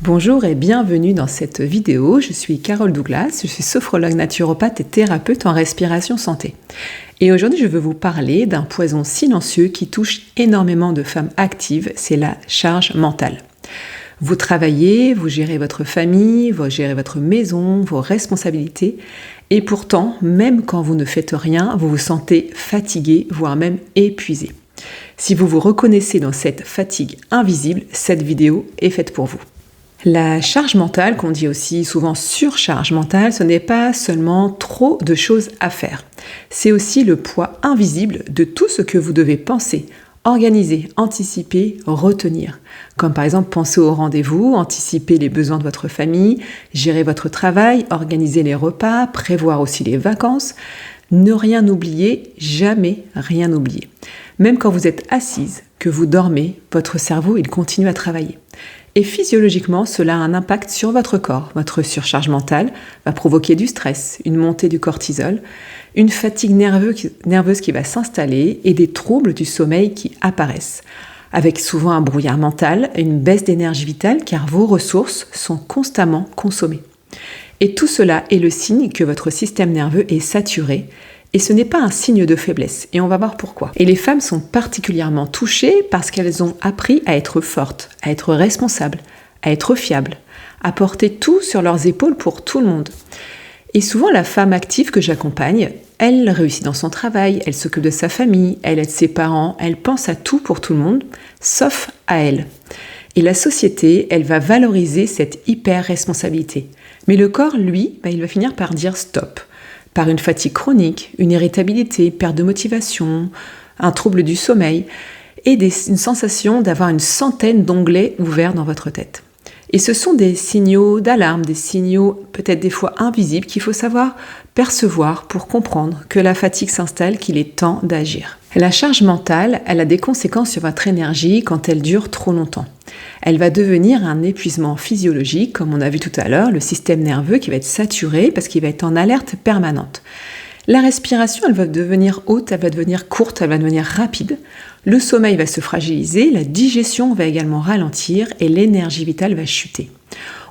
Bonjour et bienvenue dans cette vidéo. Je suis Carole Douglas, je suis sophrologue naturopathe et thérapeute en respiration santé. Et aujourd'hui, je veux vous parler d'un poison silencieux qui touche énormément de femmes actives, c'est la charge mentale. Vous travaillez, vous gérez votre famille, vous gérez votre maison, vos responsabilités, et pourtant, même quand vous ne faites rien, vous vous sentez fatigué, voire même épuisé. Si vous vous reconnaissez dans cette fatigue invisible, cette vidéo est faite pour vous. La charge mentale, qu'on dit aussi souvent surcharge mentale, ce n'est pas seulement trop de choses à faire. C'est aussi le poids invisible de tout ce que vous devez penser, organiser, anticiper, retenir. Comme par exemple penser au rendez-vous, anticiper les besoins de votre famille, gérer votre travail, organiser les repas, prévoir aussi les vacances. Ne rien oublier, jamais rien oublier. Même quand vous êtes assise, que vous dormez, votre cerveau il continue à travailler. Et physiologiquement, cela a un impact sur votre corps. Votre surcharge mentale va provoquer du stress, une montée du cortisol, une fatigue nerveuse qui va s'installer et des troubles du sommeil qui apparaissent. Avec souvent un brouillard mental, une baisse d'énergie vitale car vos ressources sont constamment consommées. Et tout cela est le signe que votre système nerveux est saturé. Et ce n'est pas un signe de faiblesse, et on va voir pourquoi. Et les femmes sont particulièrement touchées parce qu'elles ont appris à être fortes, à être responsables, à être fiables, à porter tout sur leurs épaules pour tout le monde. Et souvent, la femme active que j'accompagne, elle réussit dans son travail, elle s'occupe de sa famille, elle aide ses parents, elle pense à tout pour tout le monde, sauf à elle. Et la société, elle va valoriser cette hyper-responsabilité. Mais le corps, lui, il va finir par dire stop. Par une fatigue chronique, une irritabilité, perte de motivation, un trouble du sommeil et une sensation d'avoir une centaine d'onglets ouverts dans votre tête. Et ce sont des signaux d'alarme, des signaux peut-être des fois invisibles qu'il faut savoir percevoir pour comprendre que la fatigue s'installe, qu'il est temps d'agir. La charge mentale, elle a des conséquences sur votre énergie quand elle dure trop longtemps. Elle va devenir un épuisement physiologique, comme on a vu tout à l'heure, le système nerveux qui va être saturé parce qu'il va être en alerte permanente. La respiration, elle va devenir haute, elle va devenir courte, elle va devenir rapide. Le sommeil va se fragiliser, la digestion va également ralentir et l'énergie vitale va chuter.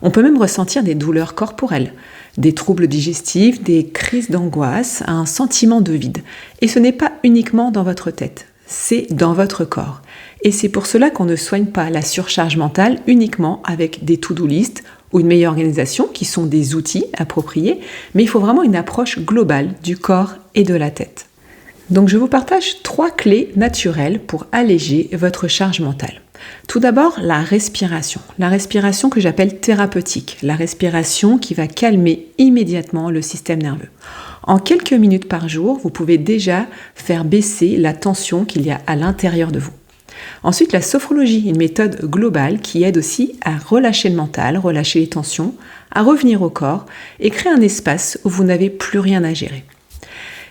On peut même ressentir des douleurs corporelles, des troubles digestifs, des crises d'angoisse, un sentiment de vide. Et ce n'est pas uniquement dans votre tête, c'est dans votre corps. Et c'est pour cela qu'on ne soigne pas la surcharge mentale uniquement avec des to-do list ou une meilleure organisation qui sont des outils appropriés, mais il faut vraiment une approche globale du corps et de la tête. Donc je vous partage 3 clés naturelles pour alléger votre charge mentale. Tout d'abord, la respiration que j'appelle thérapeutique, la respiration qui va calmer immédiatement le système nerveux. En quelques minutes par jour, vous pouvez déjà faire baisser la tension qu'il y a à l'intérieur de vous. Ensuite, la sophrologie, une méthode globale qui aide aussi à relâcher le mental, relâcher les tensions, à revenir au corps et créer un espace où vous n'avez plus rien à gérer.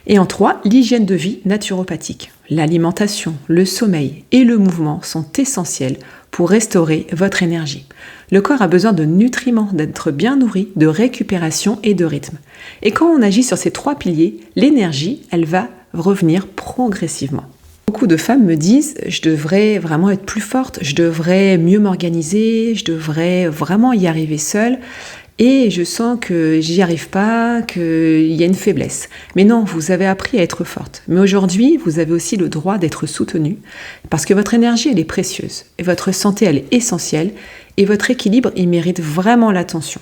Et en 3, l'hygiène de vie naturopathique. L'alimentation, le sommeil et le mouvement sont essentiels pour restaurer votre énergie. Le corps a besoin de nutriments, d'être bien nourri, de récupération et de rythme. Et quand on agit sur ces 3 piliers, l'énergie, elle va revenir progressivement. Beaucoup de femmes me disent « je devrais vraiment être plus forte, je devrais mieux m'organiser, je devrais vraiment y arriver seule ». Et je sens que j'y arrive pas, qu'il y a une faiblesse. Mais non, vous avez appris à être forte. Mais aujourd'hui, vous avez aussi le droit d'être soutenue parce que votre énergie, elle est précieuse. Et votre santé, elle est essentielle. Et votre équilibre, il mérite vraiment l'attention.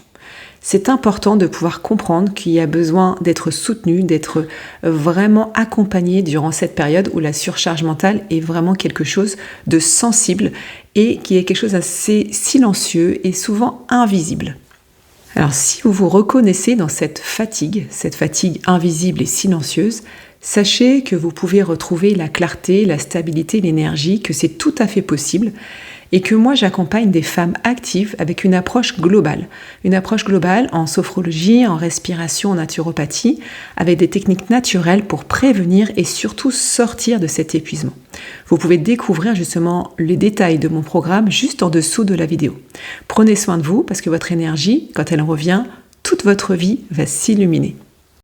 C'est important de pouvoir comprendre qu'il y a besoin d'être soutenu, d'être vraiment accompagné durant cette période où la surcharge mentale est vraiment quelque chose de sensible et qui est quelque chose d'assez silencieux et souvent invisible. Alors si vous vous reconnaissez dans cette fatigue invisible et silencieuse, sachez que vous pouvez retrouver la clarté, la stabilité, l'énergie, que c'est tout à fait possible et que moi j'accompagne des femmes actives avec une approche globale en sophrologie, en respiration, en naturopathie, avec des techniques naturelles pour prévenir et surtout sortir de cet épuisement. Vous pouvez découvrir justement les détails de mon programme juste en dessous de la vidéo. Prenez soin de vous parce que votre énergie, quand elle revient, toute votre vie va s'illuminer.